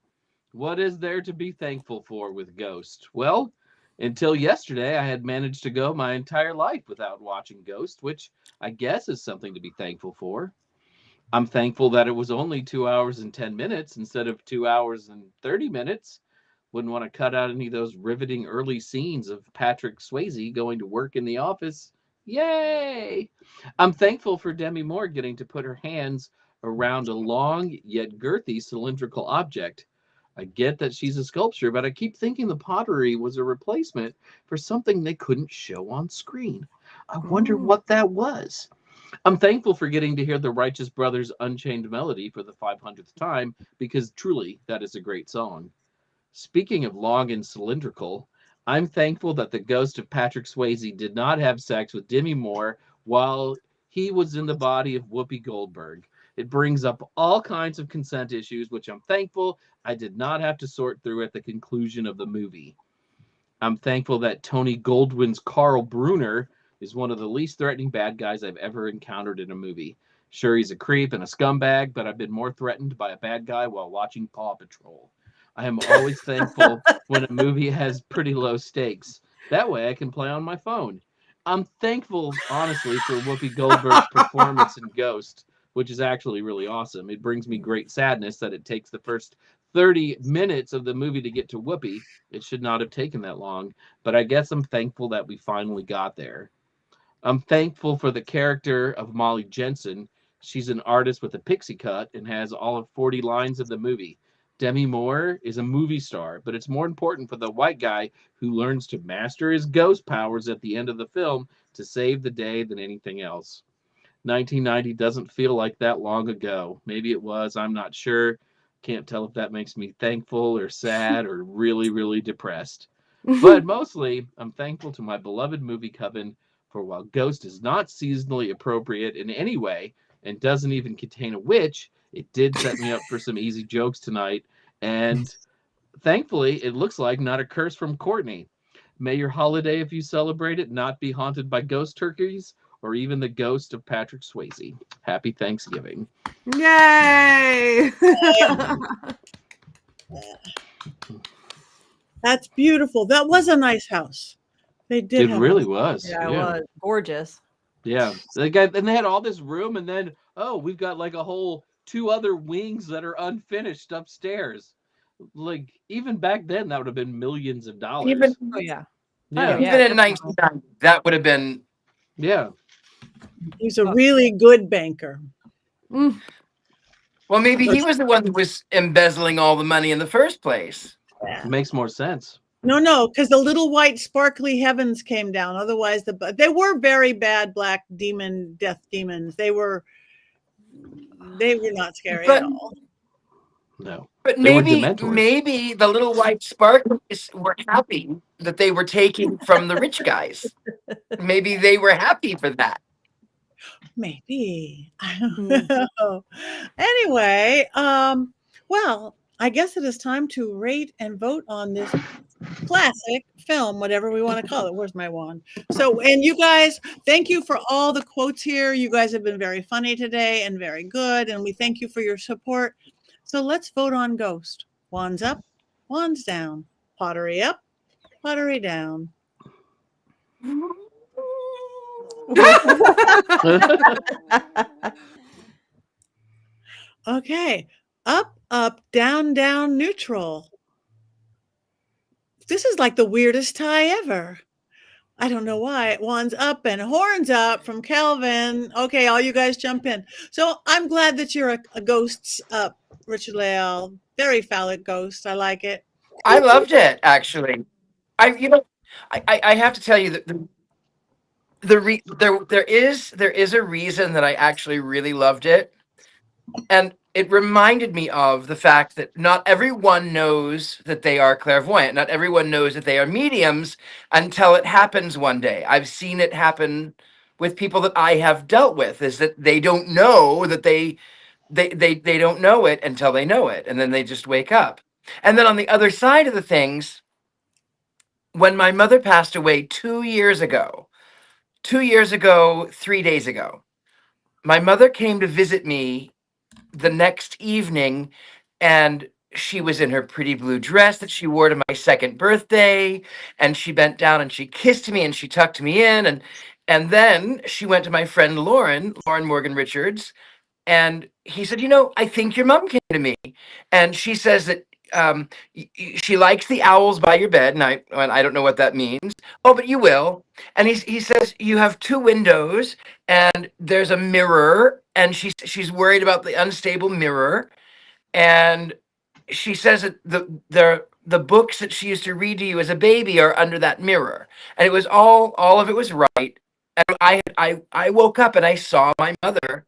What is there to be thankful for with Ghost? Well, until yesterday, I had managed to go my entire life without watching Ghost, which I guess is something to be thankful for. I'm thankful that it was only 2 hours and 10 minutes instead of 2 hours and 30 minutes. Wouldn't want to cut out any of those riveting early scenes of Patrick Swayze going to work in the office. Yay! I'm thankful for Demi Moore getting to put her hands around a long yet girthy cylindrical object. I get that she's a sculptor, but I keep thinking the pottery was a replacement for something they couldn't show on screen. I wonder what that was. I'm thankful for getting to hear the Righteous Brothers' Unchained Melody for the 500th time, because truly, that is a great song. Speaking of long and cylindrical, I'm thankful that the ghost of Patrick Swayze did not have sex with Demi Moore while he was in the body of Whoopi Goldberg. It brings up all kinds of consent issues, which I'm thankful I did not have to sort through at the conclusion of the movie. I'm thankful that Tony Goldwyn's Carl Bruner is one of the least threatening bad guys I've ever encountered in a movie. Sure, he's a creep and a scumbag, but I've been more threatened by a bad guy while watching Paw Patrol. I am always thankful when a movie has pretty low stakes. That way I can play on my phone. I'm thankful, honestly, for Whoopi Goldberg's performance in Ghost, which is actually really awesome. It brings me great sadness that it takes the first 30 minutes of the movie to get to Whoopi. It should not have taken that long, but I guess I'm thankful that we finally got there. I'm thankful for the character of Molly Jensen. She's an artist with a pixie cut and has all of 40 lines of the movie. Demi Moore is a movie star, but it's more important for the white guy who learns to master his ghost powers at the end of the film to save the day than anything else. 1990 doesn't feel like that long ago. Maybe it was, I'm not sure. Can't tell if that makes me thankful or sad or really, really depressed. But mostly, I'm thankful to my beloved movie coven for while Ghost is not seasonally appropriate in any way and doesn't even contain a witch, it did set me up for some easy jokes tonight. And thankfully, it looks like not a curse from Courtney. May your holiday, if you celebrate it, not be haunted by ghost turkeys or even the ghost of Patrick Swayze. Happy Thanksgiving. Yay! That's beautiful. That was a nice house. They did. It really was. Yeah, it was gorgeous. Yeah, they had all this room, and then we've got like a whole 2 other wings that are unfinished upstairs. Like even back then, that would have been millions of dollars. Even yeah. Even in 1990, that would have been. Yeah. He's a really good banker. Mm. Well, maybe he was the one who was embezzling all the money in the first place. Yeah. It makes more sense. No, because the little white sparkly heavens came down. Otherwise, they were very bad black death demons. They were not scary at all. No. But maybe the little white sparkles were happy that they were taking from the rich guys. Maybe they were happy for that. Maybe. I don't know. Anyway, well, I guess it is time to rate and vote on this classic film, whatever we want to call it. Where's my wand? So, and you guys, thank you for all the quotes here. You guys have been very funny today and very good, and we thank you for your support. So let's vote on Ghost. Wands up, wands down. Pottery up, pottery down. Okay, up, down, neutral. This is like the weirdest tie ever. I don't know why. Wands up and horns up from Kelvin. Okay, all you guys jump in. So I'm glad that you're a ghosts up, Richard-Lael. Very phallic ghost. I like it. I loved it, actually. I have to tell you that there is a reason that I actually really loved it, and it reminded me of the fact that not everyone knows that they are clairvoyant. Not everyone knows that they are mediums until it happens one day. I've seen it happen with people that I have dealt with, is that they don't know that they don't know it until they know it, and then they just wake up. And then on the other side of the things, when my mother passed away 2 years ago, 3 days ago, my mother came to visit me the next evening, and she was in her pretty blue dress that she wore to my second birthday, and she bent down and she kissed me and she tucked me in, and then she went to my friend Lauren Morgan Richards, and he said, I think your mom came to me, and she says that she likes the owls by your bed, and I don't know what that means. Oh, but you will. And he says you have 2 windows, and there's a mirror, and she's worried about the unstable mirror, and she says that the books that she used to read to you as a baby are under that mirror, and it was all of it was right. And I woke up and I saw my mother,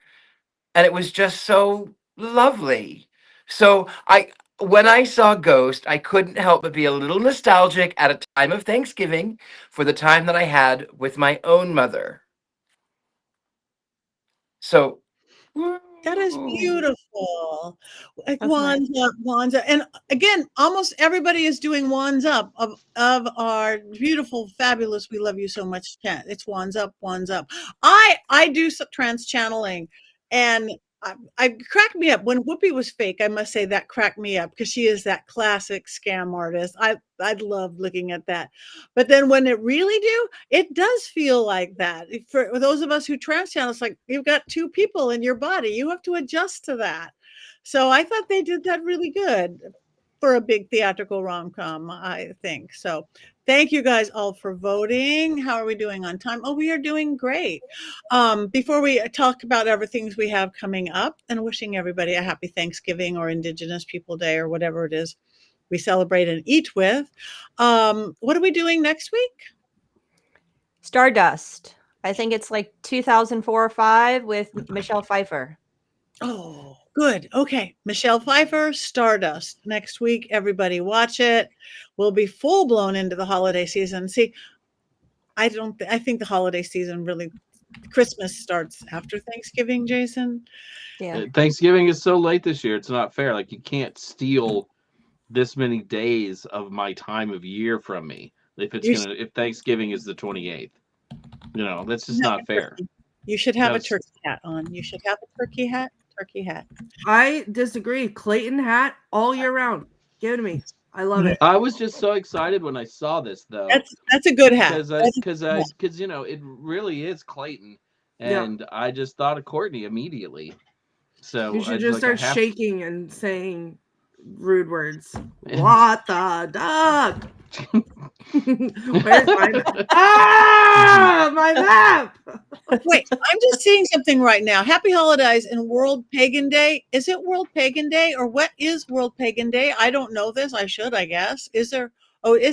and it was just so lovely. So when I saw Ghost, I couldn't help but be a little nostalgic at a time of Thanksgiving for the time that I had with my own mother. So That is beautiful. Like That's wands up, wands up. And again, almost everybody is doing wands up of our beautiful, fabulous, we love you so much chat. It's wands up, wands up. I do some trance channeling, and I cracked me up when Whoopi was fake. I must say that cracked me up because she is that classic scam artist. I love looking at that. But then when it really do, it does feel like that. For those of us who trance channel, it's like you've got 2 people in your body. You have to adjust to that. So I thought they did that really good for a big theatrical rom-com, I think. So thank you guys all for voting. How are we doing on time? Oh, we are doing great. Before we talk about everything we have coming up, and wishing everybody a happy Thanksgiving or Indigenous People Day or whatever it is we celebrate and eat with. What are we doing next week? Stardust. I think it's like 2004 or 5 with Michelle Pfeiffer. Oh, good. Okay. Michelle Pfeiffer, Stardust. Next week, everybody watch it. We'll be full blown into the holiday season. See, I think the holiday season really, Christmas starts after Thanksgiving, Jason. Yeah. Thanksgiving is so late this year. It's not fair. Like, you can't steal this many days of my time of year from me. If Thanksgiving is the 28th, that's just not fair. You should have a turkey hat on. You should have a turkey hat. I disagree. Clayton hat all year round. Give it to me. I love it. I was just so excited when I saw this, though. That's a good hat. Because it really is Clayton, and I just thought of Courtney immedially. So you should just start shaking and saying rude words. What the duck? Where's my map? My map. Wait, I'm just seeing something right now. Happy holidays and World Pagan Day. Is it World Pagan Day, or what is World Pagan Day? I don't know this. I should, I guess. Is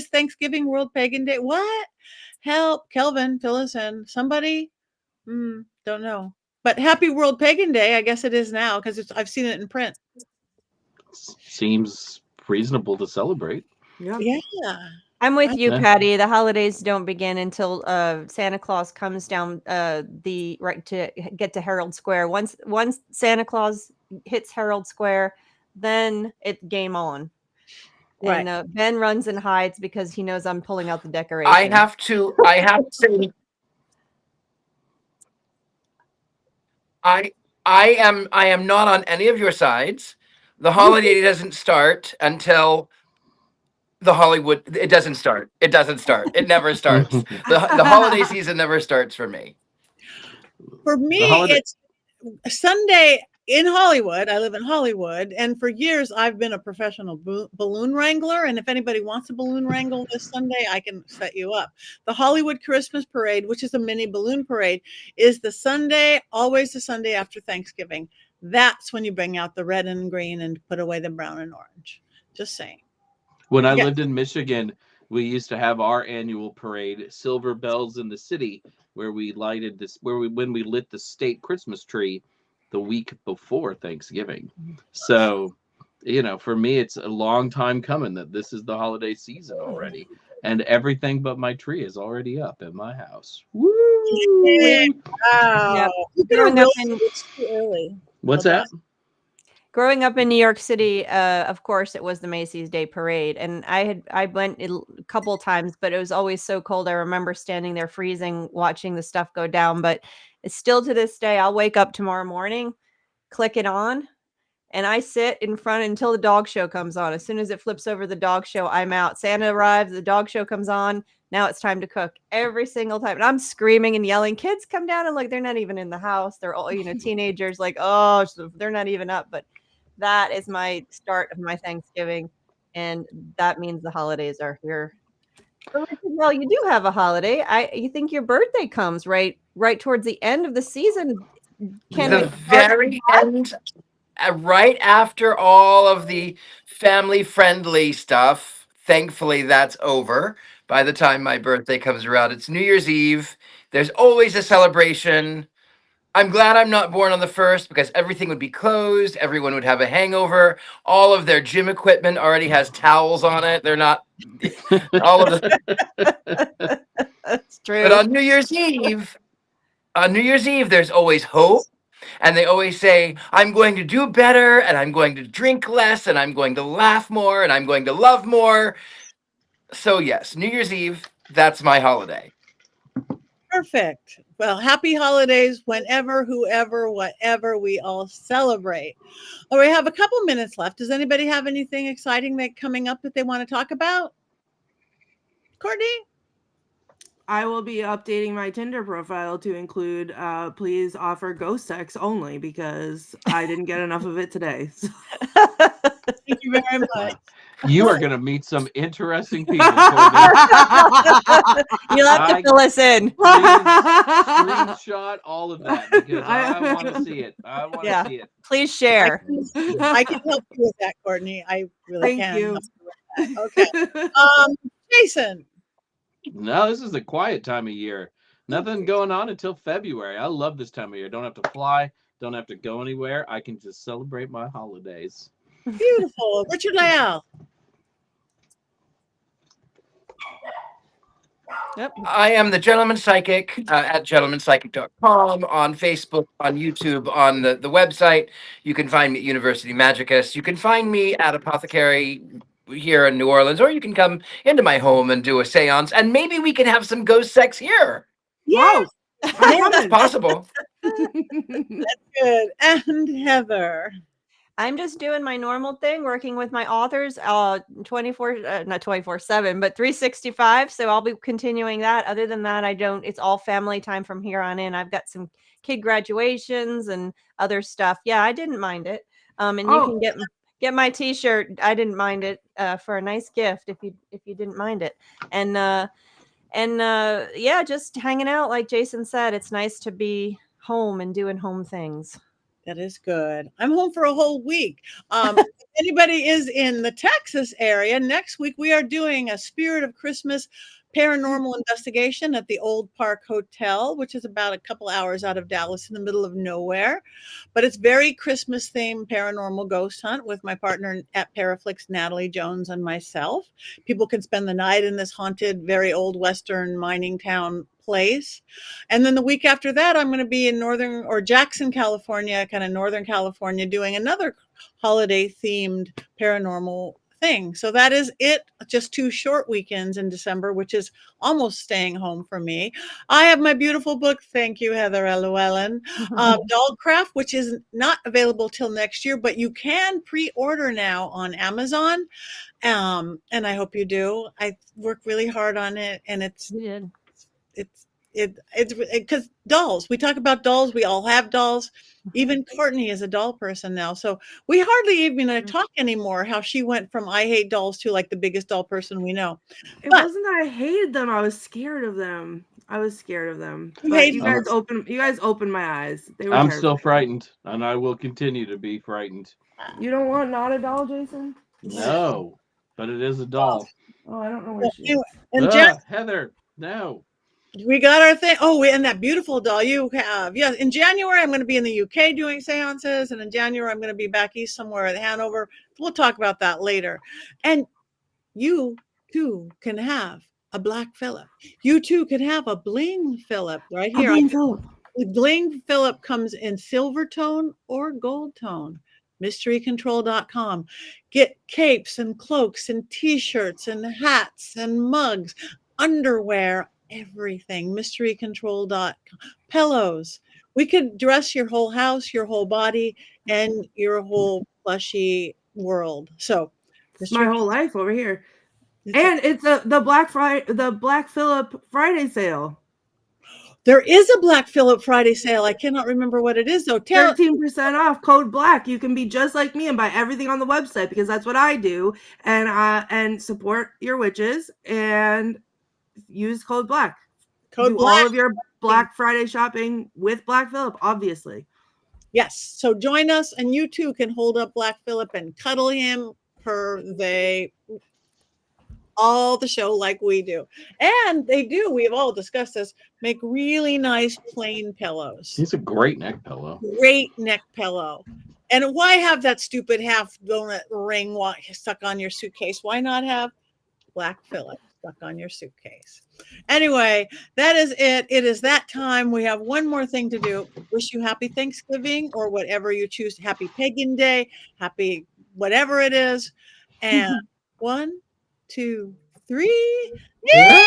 Thanksgiving World Pagan Day? What? Help, Kelvin, fill us in. Somebody? Don't know. But happy World Pagan Day. I guess it is now because I've seen it in print. Seems reasonable to celebrate. Yeah. I'm with you, Patti. The holidays don't begin until Santa Claus comes down to get to Herald Square. Once Santa Claus hits Herald Square, then it's game on. Right. And Ben runs and hides because he knows I'm pulling out the decorations. I have to say, I am not on any of your sides. The holiday doesn't start until the Hollywood. It doesn't start. It It never starts. The holiday season never starts for me. For me, it's Sunday in Hollywood. I live in Hollywood, and for years I've been a professional balloon wrangler. And if anybody wants a balloon wrangle this Sunday, I can set you up. The Hollywood Christmas Parade, which is a mini balloon parade, is the Sunday, always the Sunday after Thanksgiving. That's when you bring out the red and green and put away the brown and orange. Just saying. When I lived in Michigan, we used to have our annual parade, Silver Bells in the City, where we lighted this, when we lit the state Christmas tree the week before Thanksgiving. So, you know, for me, it's a long time coming that this is the holiday season already, and everything but my tree is already up in my house. Woo! Yeah. Wow. It's too early. What's that? Growing up in New York City, of course, it was the Macy's Day Parade, and I went a couple times, but it was always so cold. I remember standing there freezing, watching the stuff go down. But it's still to this day, I'll wake up tomorrow morning, click it on, and I sit in front until the dog show comes on. As soon as it flips over the dog show, I'm out. Santa arrives, the dog show comes on. Now it's time to cook every single time. And I'm screaming and yelling, kids come down, and like they're not even in the house. They're all, teenagers, like, oh, they're not even up. But that is my start of my Thanksgiving, and that means the holidays are here. Well, you do have a holiday. You think your birthday comes right towards the end of the season. The very end, right after all of the family-friendly stuff. Thankfully, that's over by the time my birthday comes around. It's New Year's Eve. There's always a celebration. I'm glad I'm not born on the 1st because everything would be closed. Everyone would have a hangover. All of their gym equipment already has towels on it. They're not all of the. That's true. But on New Year's Eve, there's always hope. And they always say, I'm going to do better, and I'm going to drink less, and I'm going to laugh more, and I'm going to love more. So yes, New Year's Eve, that's my holiday. Perfect. Well, happy holidays whenever, whoever, whatever we all celebrate. Oh, we have a couple minutes left. Does anybody have anything exciting coming up that they want to talk about? Courtney? I will be updating my Tinder profile to include please offer ghost sex only because I didn't get enough of it today. Thank you very much. You are going to meet some interesting people. You'll have to fill us in. Screenshot all of that because I want to see it. I want to see it. Please share. I can help you with that, Courtney. I really Thank can. you. Okay. Jason. No, this is a quiet time of year. Nothing going on until February. I love this time of year. Don't have to fly. Don't have to go anywhere. I can just celebrate my holidays. Beautiful. Richard-Lael. Yep. I am the Gentleman Psychic at gentlemanpsychic.com, on Facebook, on YouTube, on the website. You can find me at University Magicus. You can find me at Apothecary here in New Orleans, or you can come into my home and do a seance, and maybe we can have some ghost sex here. Yes. It's possible. That's good. And Heather. I'm just doing my normal thing, working with my authors, 24/7, but 365. So I'll be continuing that. Other than that, it's all family time from here on in. I've got some kid graduations and other stuff. Yeah, I didn't mind it. And you can get my t-shirt. I didn't mind it for a nice gift if you didn't mind it. And yeah, just hanging out. Like Jason said, it's nice to be home and doing home things. That is good. I'm home for a whole week. If anybody is in the Texas area, next week we are doing a Spirit of Christmas paranormal investigation at the Old Park Hotel, which is about a couple hours out of Dallas in the middle of nowhere. But it's very Christmas themed paranormal ghost hunt with my partner at Paraflix, Natalie Jones, and myself. People can spend the night in this haunted, very old Western mining town place. And then the week after that, I'm going to be in Jackson, California, kind of Northern California, doing another holiday themed paranormal thing. So that is it. Just 2 short weekends in December, which is almost staying home for me. I have my beautiful book. Thank you, Heather Llewellyn. Dogcraft, which is not available till next year, but you can pre-order now on Amazon. And I hope you do. I worked really hard on it, and it's it's because dolls. We talk about dolls. We all have dolls. Even Courtney is a doll person now. So we hardly even talk anymore how she went from I hate dolls to like the biggest doll person we know. It But wasn't that I hated them. I was scared of them. But hate you guys opened my eyes. They were I'm terrifying. still frightened, and I will continue to be frightened. You don't want not a doll, Jason? No, but it is a doll. Oh, I don't know where she is. anyway, and Heather, no. we got our thing. Oh, and that beautiful doll you have. Yes, in January, I'm going to be in the UK doing seances. And in January, I'm going to be back east somewhere at Hanover. We'll talk about that later. And you, too, can have a Black Phillip. You, too, can have a Bling Phillip right here. Bling Phillip comes in silver tone or gold tone. MysteryControl.com. Get capes and cloaks and T-shirts and hats and mugs, underwear, everything. MysteryControl.com. Pillows. We could dress your whole house, your whole body, and your whole plushy world. So it's my whole life over here. And it's the Black Phillip Friday sale. There is a Black Phillip Friday sale. I cannot remember what it is though. 13% off, code BLACK. You can be just like me and buy everything on the website because that's what I do, and support your witches and use code BLACK. Do all of your Black Friday shopping with Black Phillip, obviously. Yes. So join us, and you too can hold up Black Phillip and cuddle him all the show like we do. And they do, we've all discussed this, make really nice plain pillows. He's a great neck pillow. Great neck pillow. And why have that stupid half donut ring stuck on your suitcase? Why not have Black Phillip stuck on your suitcase? Anyway, that is it. It is that time. We have one more thing to do. Wish you happy Thanksgiving or whatever you choose. Happy Pagan Day. Happy whatever it is. And 1, 2, 3. Yeah!